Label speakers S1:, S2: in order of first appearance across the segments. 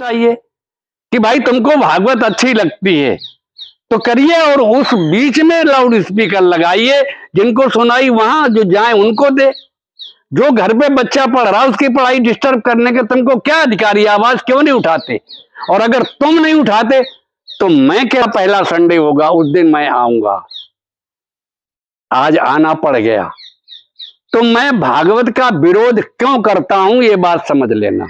S1: चाहिए कि भाई तुमको भागवत अच्छी लगती है तो करिए, और उस बीच में लाउड स्पीकर लगाइए, जिनको सुनाई वहां जो जाए उनको दे। जो घर पे बच्चा पढ़ रहा है उसकी पढ़ाई डिस्टर्ब करने के तुमको क्या अधिकारी, आवाज क्यों नहीं उठाते? और अगर तुम नहीं उठाते तो मैं क्या, पहला संडे होगा उस दिन मैं आऊंगा, आज आना पड़ गया। तो मैं भागवत का विरोध क्यों करता हूं ये बात समझ लेना।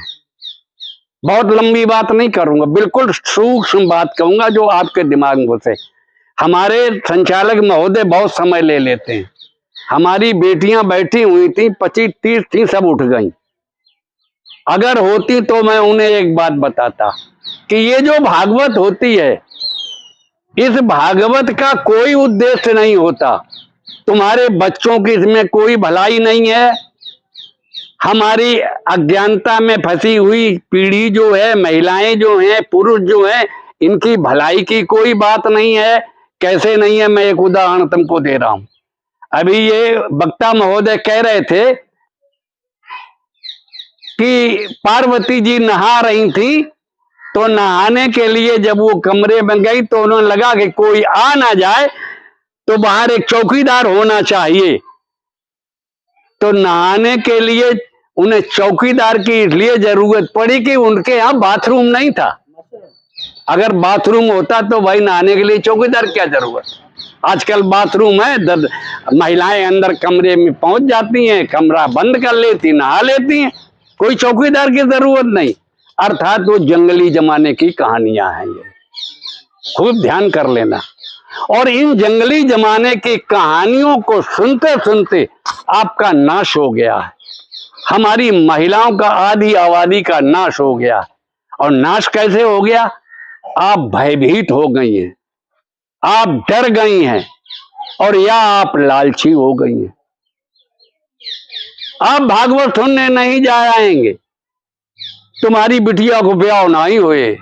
S1: बहुत लंबी बात नहीं करूंगा, बिल्कुल सूक्ष्म बात कहूंगा जो आपके दिमाग में घुसे। हमारे संचालक महोदय बहुत समय ले लेते हैं। हमारी बेटियां बैठी हुई थी, 25-30 थी, सब उठ गई। अगर होती तो मैं उन्हें एक बात बताता कि ये जो भागवत होती है, इस भागवत का कोई उद्देश्य नहीं होता। तुम्हारे बच्चों की इसमें कोई भलाई नहीं है। हमारी अज्ञानता में फंसी हुई पीढ़ी जो है, महिलाएं जो हैं, पुरुष जो हैं, इनकी भलाई की कोई बात नहीं है। कैसे नहीं है, मैं एक उदाहरण तुमको दे रहा हूं। अभी ये वक्ता महोदय कह रहे थे कि पार्वती जी नहा रही थी, तो नहाने के लिए जब वो कमरे में गई तो उन्हें लगा कि कोई आ ना जाए, तो बाहर एक चौकीदार होना चाहिए। तो नहाने के लिए उन्हें चौकीदार की इसलिए जरूरत पड़ी कि उनके यहाँ बाथरूम नहीं था। अगर बाथरूम होता तो भाई नहाने के लिए चौकीदार क्या जरूरत। आजकल बाथरूम है, महिलाएं अंदर कमरे में पहुंच जाती हैं, कमरा बंद कर लेती, नहा लेती हैं, कोई चौकीदार की जरूरत नहीं। अर्थात वो जंगली जमाने की कहानियां हैं, ये खूब ध्यान कर लेना। और इन जंगली जमाने की कहानियों को सुनते सुनते आपका नाश हो गया है। हमारी महिलाओं का आधी आबादी का नाश हो गया। और नाश कैसे हो गया? आप भयभीत हो गई हैं, आप डर गई हैं, और या आप लालची हो गई हैं। आप भागवत सुनने नहीं जाएंगे, तुम्हारी बिटिया को ब्याह ना ही हुए,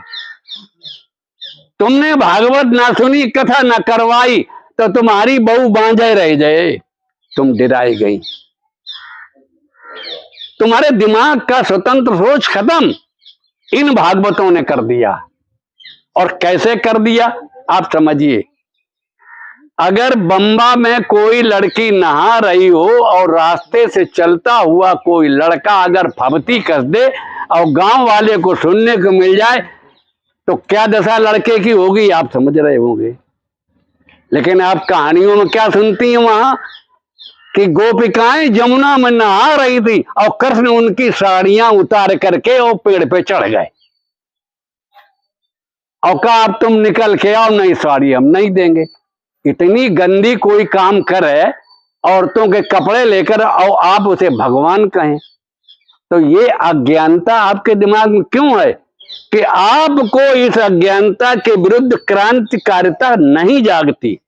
S1: तुमने भागवत ना सुनी, कथा ना करवाई, तो तुम्हारी बहू बांझे रह जाए, तुम डराई गई। तुम्हारे दिमाग का स्वतंत्र सोच खत्म इन भागवतों ने कर दिया। और कैसे कर दिया आप समझिए। अगर बंबा में कोई लड़की नहा रही हो और रास्ते से चलता हुआ कोई लड़का अगर फबती कस दे और गांव वाले को सुनने को मिल जाए तो क्या दशा लड़के की होगी, आप समझ रहे होंगे। लेकिन आप कहानियों में क्या सुनती हैं वहां कि गोपिकाएं जमुना में नहा रही थी और कृष्ण उनकी साड़ियां उतार करके और पेड़ पे चढ़ गए और कहा अब तुम निकल के आओ, नहीं साड़ी हम नहीं देंगे। इतनी गंदी कोई काम करे, औरतों के कपड़े लेकर, और आप उसे भगवान कहें, तो ये अज्ञानता आपके दिमाग में क्यों है कि आपको इस अज्ञानता के विरुद्ध क्रांतिकारिता नहीं जागती।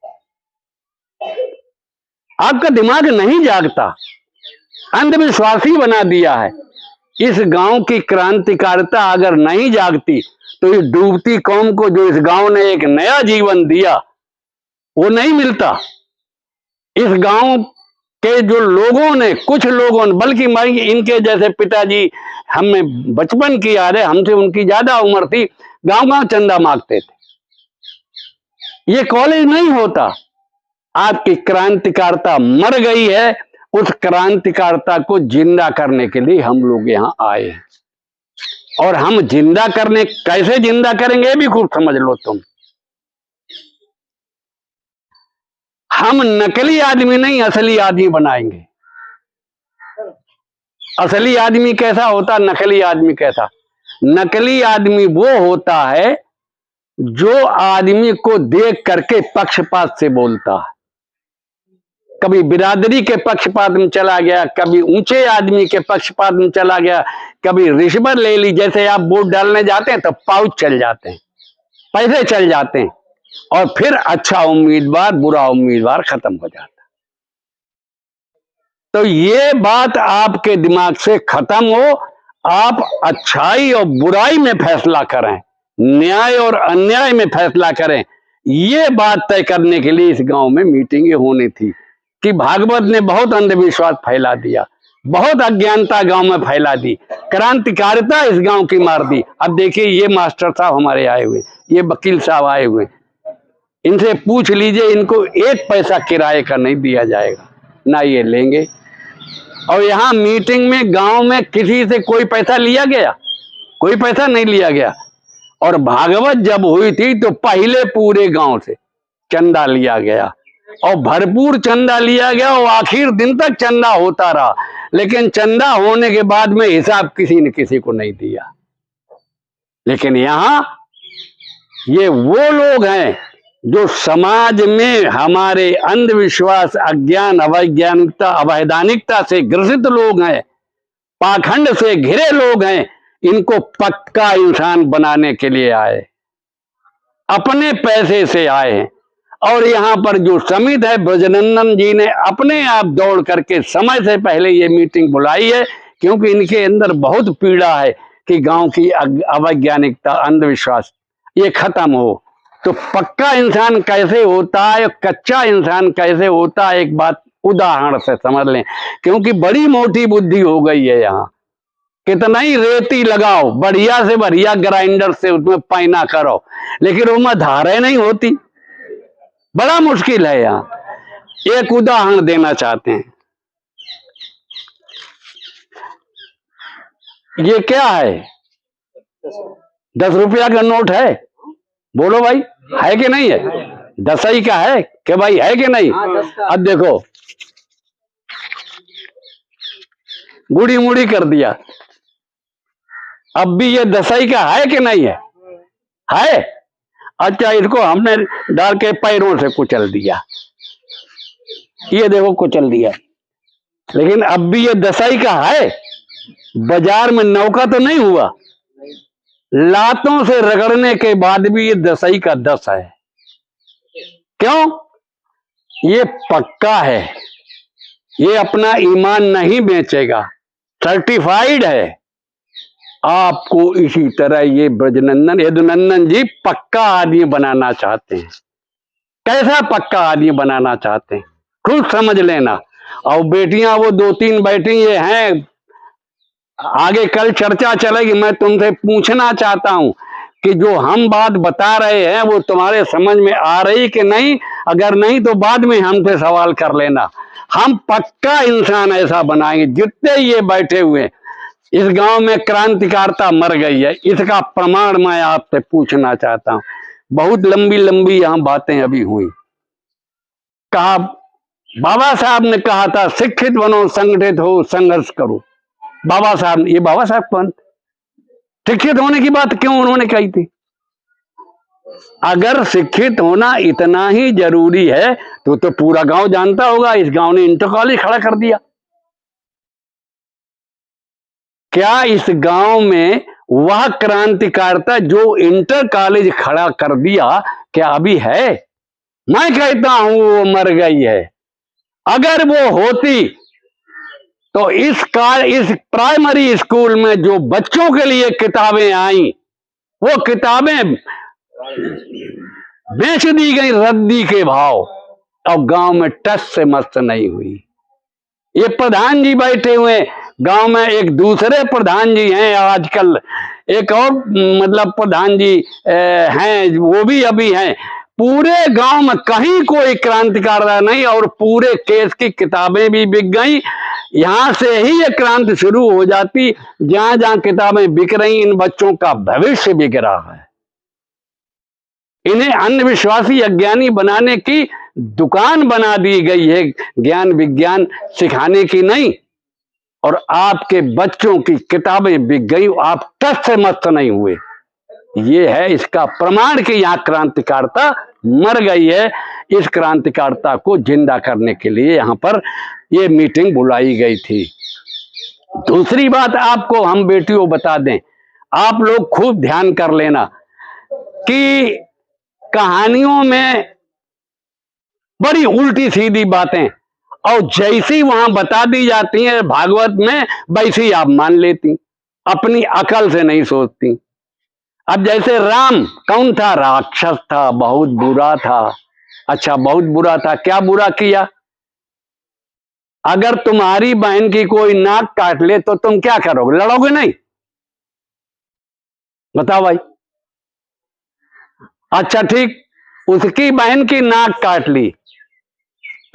S1: आपका दिमाग नहीं जागता, अंधविश्वासी बना दिया है। इस गांव की क्रांतिकारिता अगर नहीं जागती तो इस डूबती कौम को जो इस गांव ने एक नया जीवन दिया वो नहीं मिलता। इस गांव के जो लोगों ने, कुछ लोगों ने, बल्कि इनके जैसे पिताजी, हमें बचपन की याद है, हमसे उनकी ज्यादा उम्र थी, गांव गांव चंदा मांगते थे। ये कॉलेज नहीं होता। आपकी क्रांतिकारिता मर गई है। उस क्रांतिकारिता को जिंदा करने के लिए हम लोग यहां आए हैं। और हम जिंदा करने, कैसे जिंदा करेंगे भी खूब समझ लो तुम। हम नकली आदमी नहीं, असली आदमी बनाएंगे। असली आदमी कैसा होता, नकली आदमी कैसा? नकली आदमी वो होता है जो आदमी को देख करके पक्षपात से बोलता है। कभी बिरादरी के पक्षपात में चला गया, कभी ऊंचे आदमी के पक्षपात में चला गया, कभी रिश्वत ले ली। जैसे आप वोट डालने जाते हैं तो पाउच चल जाते हैं, पैसे चल जाते हैं, और फिर अच्छा उम्मीदवार बुरा उम्मीदवार खत्म हो जाता। तो ये बात आपके दिमाग से खत्म हो। आप अच्छाई और बुराई में फैसला करें, न्याय और अन्याय में फैसला करें। ये बात तय करने के लिए इस गांव में मीटिंगें होनी थी कि भागवत ने बहुत अंधविश्वास फैला दिया। बहुत अज्ञानता गांव में फैला दी, क्रांतिकारिता इस गांव की मार दी। अब देखिए ये मास्टर साहब हमारे आए हुए, ये वकील साहब आए हुए, इनसे पूछ लीजिए, इनको एक पैसा किराए का नहीं दिया जाएगा, ना ये लेंगे। और यहाँ मीटिंग में गांव में किसी से कोई पैसा लिया गया? कोई पैसा नहीं लिया गया। और भागवत जब हुई थी तो पहले पूरे गांव से चंदा लिया गया और भरपूर चंदा लिया गया और आखिर दिन तक चंदा होता रहा, लेकिन चंदा होने के बाद में हिसाब किसी ने किसी को नहीं दिया। लेकिन यहाँ ये वो लोग हैं जो समाज में हमारे अंधविश्वास, अज्ञान, अवैज्ञानिकता, अवैधानिकता से ग्रसित लोग हैं, पाखंड से घिरे लोग हैं, इनको पक्का इंसान बनाने के लिए आए, अपने पैसे से आए। और यहाँ पर जो समिति है, ब्रजनंदन जी ने अपने आप दौड़ करके समय से पहले ये मीटिंग बुलाई है, क्योंकि इनके अंदर बहुत पीड़ा है कि गांव की अवैज्ञानिकता, अंधविश्वास ये खत्म हो। तो पक्का इंसान कैसे होता है, कच्चा इंसान कैसे होता है, एक बात उदाहरण से समझ लें, क्योंकि बड़ी मोटी बुद्धि हो गई है यहाँ। कितना ही रेती लगाओ, बढ़िया से बढ़िया ग्राइंडर से उसमें पैना करो, लेकिन उसमें धारें नहीं होती, बड़ा मुश्किल है यहाँ। एक उदाहरण देना चाहते हैं, ये क्या है? 10 रुपया का नोट है, बोलो भाई, है कि नहीं है? 10 ही का है कि भाई, है कि नहीं? अब देखो गुड़ी मुड़ी कर दिया, अब भी ये 10 ही का है कि नहीं है? है। अच्छा, इसको हमने डाल के पैरों से कुचल दिया, ये देखो कुचल दिया, लेकिन अब भी ये 10 ही का है। बाजार में 9 का तो नहीं हुआ, लातों से रगड़ने के बाद भी ये 10 ही का 10 है। क्यों? ये पक्का है, ये अपना ईमान नहीं बेचेगा, सर्टिफाइड है। आपको इसी तरह ये ब्रजनंदन, यदुनंदन जी पक्का आदमी बनाना चाहते हैं। कैसा पक्का आदमी बनाना चाहते हैं खुद समझ लेना। और बेटियां वो 2-3 बैठी ये हैं, आगे कल चर्चा चलेगी, मैं तुमसे पूछना चाहता हूं कि जो हम बात बता रहे हैं वो तुम्हारे समझ में आ रही कि नहीं? अगर नहीं तो बाद में हमसे सवाल कर लेना। हम पक्का इंसान ऐसा बनाएंगे। जितने ये बैठे हुए, इस गांव में क्रांतिकारिता मर गई है, इसका प्रमाण मैं आपसे पूछना चाहता हूं। बहुत लंबी लंबी यहां बातें अभी हुई। कहा, बाबा साहब ने कहा था शिक्षित बनो, संगठित हो, संघर्ष करो। बाबा साहब, ये बाबा साहब कौन? शिक्षित होने की बात क्यों उन्होंने कही थी? अगर शिक्षित होना इतना ही जरूरी है तो पूरा गांव जानता होगा। इस गांव ने इंटर कॉलेज खड़ा कर दिया। क्या इस गांव में वह क्रांतिकारिता जो इंटर कॉलेज खड़ा कर दिया, क्या अभी है? मैं कहता हूं वो मर गई है। अगर वो होती तो इस प्राइमरी स्कूल में जो बच्चों के लिए किताबें आई, वो किताबें बेच दी गई रद्दी के भाव, और गांव में टस से मस्त नहीं हुई। ये प्रधान जी बैठे हुए गांव में, एक दूसरे प्रधान जी हैं आजकल, एक और मतलब प्रधान जी हैं, वो भी अभी हैं। पूरे गांव में कहीं कोई क्रांतिकारी नहीं, और पूरे केस की किताबें भी बिक गई। यहां से ही ये क्रांति शुरू हो जाती। जहां जहां किताबें बिक रही, इन बच्चों का भविष्य बिक रहा है। इन्हें अंधविश्वासी, अज्ञानी बनाने की दुकान बना दी गई है, ज्ञान विज्ञान सिखाने की नहीं। और आपके बच्चों की किताबें बिक गई, आप टस से मस्त नहीं हुए। ये है इसका प्रमाण कि यहाँ क्रांतिकारिता मर गई है। इस क्रांतिकारिता को जिंदा करने के लिए यहाँ पर ये मीटिंग बुलाई गई थी। दूसरी बात आपको हम बेटियों बता दें, आप लोग खूब ध्यान कर लेना कि कहानियों में बड़ी उल्टी सीधी बातें, और जैसी वहां बता दी जाती हैं भागवत में, वैसी आप मान लेती, अपनी अकल से नहीं सोचती। अब जैसे राम कौन था? राक्षस था, बहुत बुरा था। अच्छा, बहुत बुरा था, क्या बुरा किया? अगर तुम्हारी बहन की कोई नाक काट ले तो तुम क्या करोगे? लड़ोगे नहीं? बताओ भाई। अच्छा ठीक, उसकी बहन की नाक काट ली,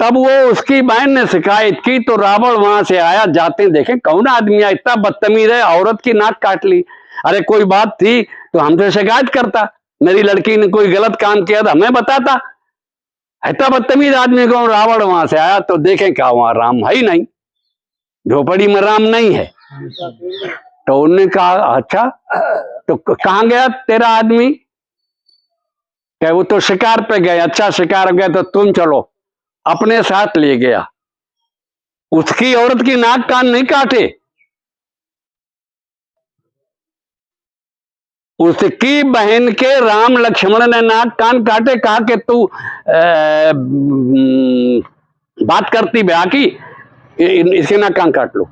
S1: तब वो उसकी बहन ने शिकायत की तो रावण वहां से आया, जाते देखे कौन आदमी है इतना बदतमीज है, औरत की नाक काट ली। अरे कोई बात थी तो हमसे शिकायत करता, मेरी लड़की ने कोई गलत काम किया था हमें बताता। इतना बदतमीज आदमी कौन? रावण वहां से आया तो देखे क्या वहां राम है ही नहीं, झोपड़ी में राम नहीं है। तो उन्होंने कहा अच्छा तो कहां गया तेरा आदमी? क्या वो तो शिकार पे गए। अच्छा शिकार गए तो तुम चलो, अपने साथ ले गया। उसकी औरत की नाक कान नहीं काटे, उसकी बहन के राम लक्ष्मण ने नाक कान काटे। कहा कि तू बात करती ब्याह की, इसके नाक कान काट लो।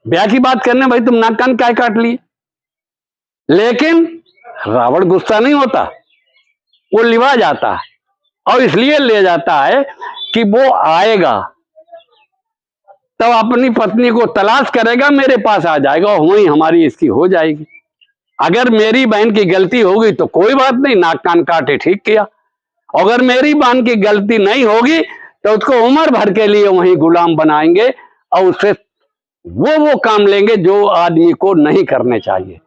S1: ब्याह की बात करने भाई तुम नाक कान काय काट लिए? लेकिन रावण गुस्सा नहीं होता, वो लिवा जाता है, और इसलिए ले जाता है कि वो आएगा तब अपनी पत्नी को तलाश करेगा, मेरे पास आ जाएगा और वहीं हमारी इसकी हो जाएगी। अगर मेरी बहन की गलती होगी तो कोई बात नहीं, नाक कान काटे ठीक किया। अगर मेरी बहन की गलती नहीं होगी तो उसको उम्र भर के लिए वहीं गुलाम बनाएंगे और उससे वो काम लेंगे जो आदमी को नहीं करने चाहिए।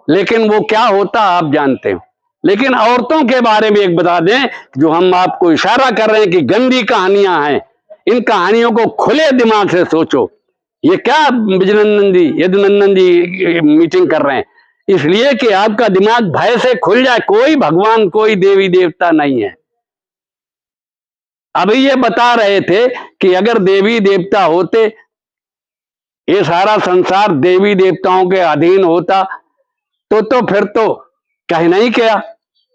S1: लेकिन वो क्या होता आप जानते हो। लेकिन औरतों के बारे में एक बता दें, जो हम आपको इशारा कर रहे हैं कि गंदी कहानियां हैं, इन कहानियों को खुले दिमाग से सोचो। ये क्या यदुनंदन जी मीटिंग कर रहे हैं इसलिए कि आपका दिमाग भय से खुल जाए। कोई भगवान कोई देवी देवता नहीं है। अभी ये बता रहे थे कि अगर देवी देवता होते, ये सारा संसार देवी देवताओं के अधीन होता तो फिर तो कहीं नहीं किया।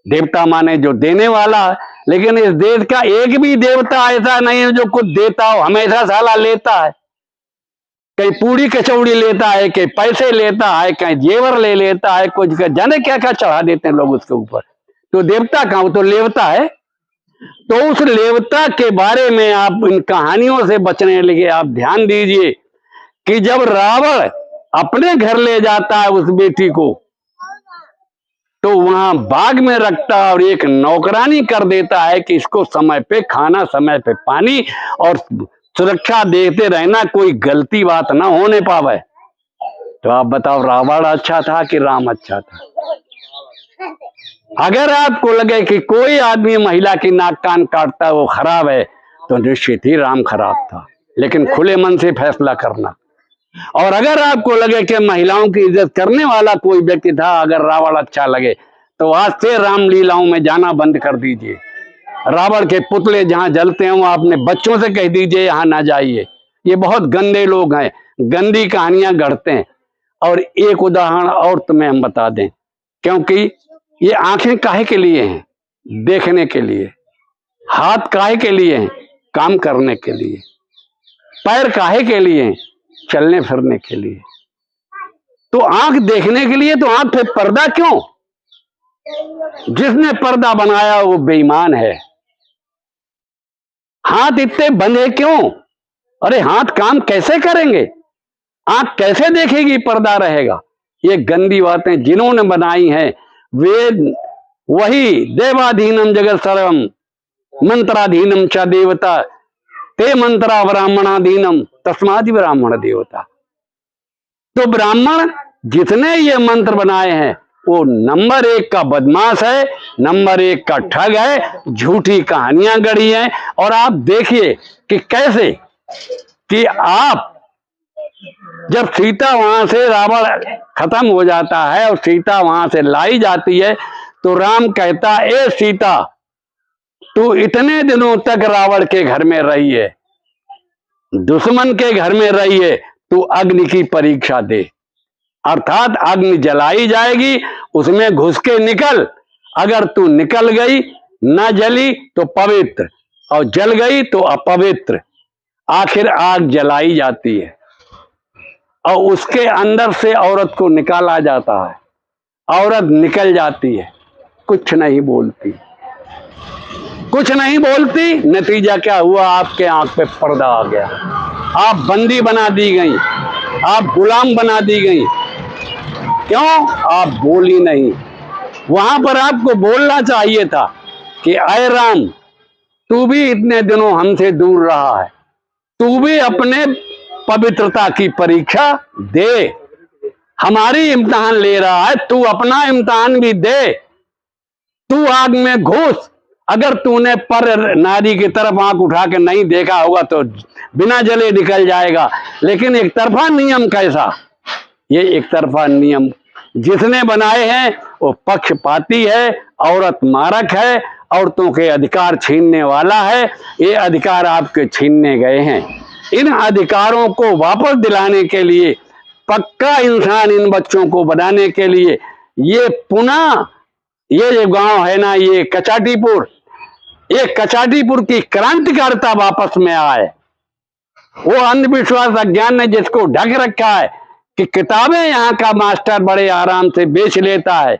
S1: देवता माने जो देने वाला है, लेकिन इस देश का एक भी देवता ऐसा नहीं है जो कुछ देता हो, हमेशा साला लेता है। कहीं पूरी कचौड़ी लेता है, कहीं पैसे लेता है, कहीं जेवर ले लेता है, कुछ जाने क्या क्या चढ़ा देते हैं लोग उसके ऊपर। तो देवता कहां, वो तो लेवता है। तो उस लेवता के बारे में आप इन कहानियों से बचने के लिए आप ध्यान दीजिए कि जब रावण अपने घर ले जाता है उस बेटी को, तो वहां बाग में रखता और एक नौकरानी कर देता है कि इसको समय पे खाना, समय पे पानी और सुरक्षा देते रहना, कोई गलती बात ना होने पावे। तो आप बताओ रावण अच्छा था कि राम अच्छा था? अगर आपको लगे कि कोई आदमी महिला की नाक कान काटता है वो खराब है, तो निश्चित ही राम खराब था। लेकिन खुले मन से फैसला करना। और अगर आपको लगे कि महिलाओं की इज्जत करने वाला कोई व्यक्ति था, अगर रावण अच्छा लगे, तो आज से रामलीलाओं में जाना बंद कर दीजिए। रावण के पुतले जहां जलते हैं वहां अपने बच्चों से कह दीजिए यहां ना जाइए। ये बहुत गंदे लोग हैं, गंदी कहानियां गढ़ते हैं। और एक उदाहरण और तुम्हें हम बता दें, क्योंकि ये आंखें काहे के लिए हैं? देखने के लिए। हाथ काहे के लिए हैं? काम करने के लिए। पैर काहे के लिए हैं? चलने फिरने के लिए। तो आंख देखने के लिए, तो आंख पे पर्दा क्यों? जिसने पर्दा बनाया वो बेईमान है। हाथ इतने बंधे क्यों? अरे हाथ काम कैसे करेंगे? आंख कैसे देखेगी? पर्दा रहेगा। ये गंदी बातें जिन्होंने बनाई हैं वे वही देवाधीनम जगत सर्वम मंत्राधीनम च देवता ते मंत्रा ब्राह्मणाधीनम तस्मादि ब्राह्मण देवता। तो ब्राह्मण जितने ये मंत्र बनाए हैं वो नंबर 1 का बदमाश है, नंबर 1 का ठग है, झूठी कहानियां गढ़ी हैं। और आप देखिए कि कैसे कि आप जब सीता वहां से, रावण खत्म हो जाता है और सीता वहां से लाई जाती है, तो राम कहता ए सीता, तू इतने दिनों तक रावण के घर में रही है, दुश्मन के घर में रही है, तू अग्नि की परीक्षा दे। अर्थात अग्नि जलाई जाएगी, उसमें घुस के निकल। अगर तू निकल गई, न जली तो पवित्र, और जल गई तो अपवित्र। आखिर आग जलाई जाती है और उसके अंदर से औरत को निकाला जाता है। औरत निकल जाती है, कुछ नहीं बोलती। कुछ नहीं बोलती, नतीजा क्या हुआ? आपके आंख पे पर्दा आ गया, आप बंदी बना दी गई, आप गुलाम बना दी गई। क्यों? आप बोली नहीं। वहां पर आपको बोलना चाहिए था कि आए राम, तू भी इतने दिनों हमसे दूर रहा है, तू भी अपने पवित्रता की परीक्षा दे। हमारी इम्तिहान ले रहा है, तू अपना इम्तिहान भी दे। तू आग में घुस। अगर तूने पर नारी की तरफ आंख उठा के नहीं देखा होगा तो बिना जले निकल जाएगा। लेकिन एक तरफा नियम कैसा? ये एक तरफा नियम जिसने बनाए हैं वो पक्षपाती है, औरत मारक है, औरतों के अधिकार छीनने वाला है। ये अधिकार आपके छीनने गए हैं। इन अधिकारों को वापस दिलाने के लिए, पक्का इंसान इन बच्चों को बनाने के लिए ये पुनः ये जो गांव है ना, ये कचाटीपुर की क्रांतिकारिता वापस में आए। वो अंधविश्वास अज्ञान ने जिसको ढक रखा है कि किताबें यहाँ का मास्टर बड़े आराम से बेच लेता है,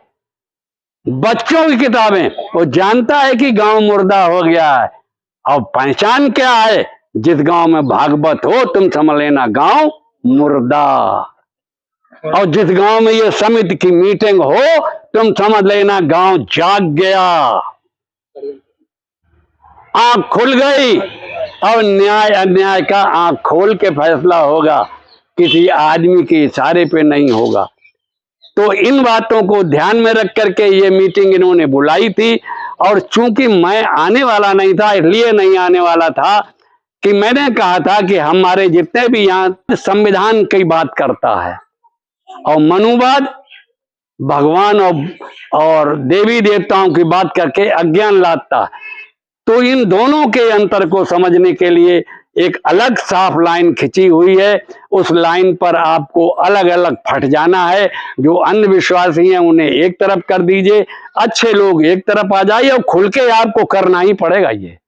S1: बच्चों की किताबें, वो जानता है कि गांव मुर्दा हो गया है। और पहचान क्या है? जिस गांव में भागवत हो तुम समझ लेना गांव मुर्दा, और जिस गांव में ये समिति की मीटिंग हो तुम समझ लेना गांव जाग गया, आंख खुल गई। और न्याय अन्याय का आंख खोल के फैसला होगा, किसी आदमी के इशारे पे नहीं होगा। तो इन बातों को ध्यान में रख करके ये मीटिंग इन्होंने बुलाई थी। और चूंकि मैं आने वाला नहीं था, इसलिए नहीं आने वाला था कि मैंने कहा था कि हमारे जितने भी यहाँ संविधान की बात करता है और मनुवाद, भगवान और देवी देवताओं की बात करके अज्ञान लाता, तो इन दोनों के अंतर को समझने के लिए एक अलग साफ लाइन खिंची हुई है। उस लाइन पर आपको अलग अलग फट जाना है। जो अंधविश्वासी हैं उन्हें एक तरफ कर दीजिए, अच्छे लोग एक तरफ आ जाइए, और खुल के आपको करना ही पड़ेगा। ये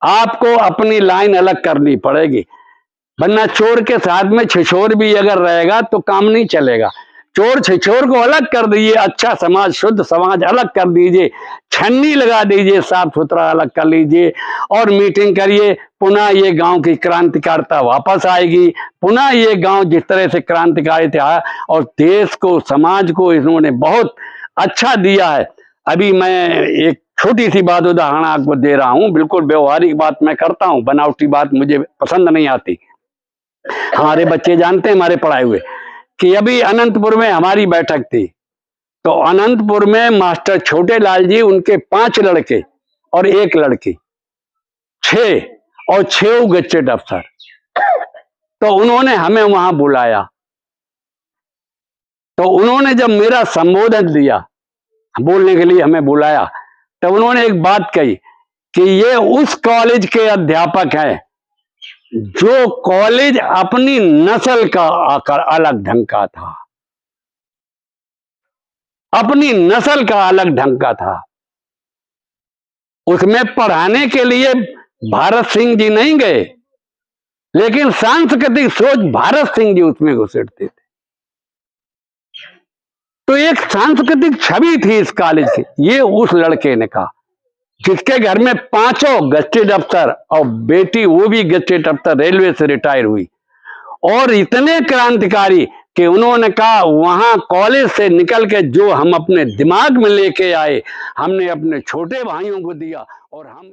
S1: आपको अपनी लाइन अलग करनी पड़ेगी, वरना चोर के साथ में छिछोर भी अगर रहेगा तो काम नहीं चलेगा। चोर छिछोर को अलग कर दीजिए, अच्छा समाज, शुद्ध समाज अलग कर दीजिए, छन्नी लगा दीजिए, साफ सुथरा अलग कर लीजिए और मीटिंग करिए। पुनः ये गांव की क्रांतिकारिता वापस आएगी। पुनः ये गांव जिस तरह से क्रांतिकारी था और देश को, समाज को इन्होंने बहुत अच्छा दिया है। अभी मैं एक छोटी सी बात उदाहरण आपको दे रहा हूं, बिल्कुल व्यवहारिक बात मैं करता हूं, बनावटी बात मुझे पसंद नहीं आती। हमारे बच्चे जानते हैं, हमारे पढ़ाए हुए, कि अभी अनंतपुर में हमारी बैठक थी। तो अनंतपुर में मास्टर छोटे लाल जी, उनके 5 लड़के और 1 लड़की, 6 और 6 गजेटेड अफसर। तो उन्होंने हमें वहां बुलाया। तो उन्होंने जब मेरा संबोधन दिया, बोलने के लिए हमें बुलाया, तो उन्होंने एक बात कही कि ये उस कॉलेज के अध्यापक हैं जो कॉलेज अपनी नस्ल का आकर अलग ढंग का था, अपनी नस्ल का अलग ढंग का था। उसमें पढ़ाने के लिए भारत सिंह जी नहीं गए, लेकिन सांस्कृतिक सोच भारत सिंह जी उसमें घुसेड़ते थे। तो एक सांस्कृतिक छवि थी इस कॉलेज की। ये उस लड़के ने कहा, जिसके घर में 5 गजेटेड अफसर और बेटी वो भी गजेटेड अफसर, रेलवे से रिटायर हुई, और इतने क्रांतिकारी कि उन्होंने कहा वहां कॉलेज से निकल के जो हम अपने दिमाग में लेके आए, हमने अपने छोटे भाइयों को दिया। और हम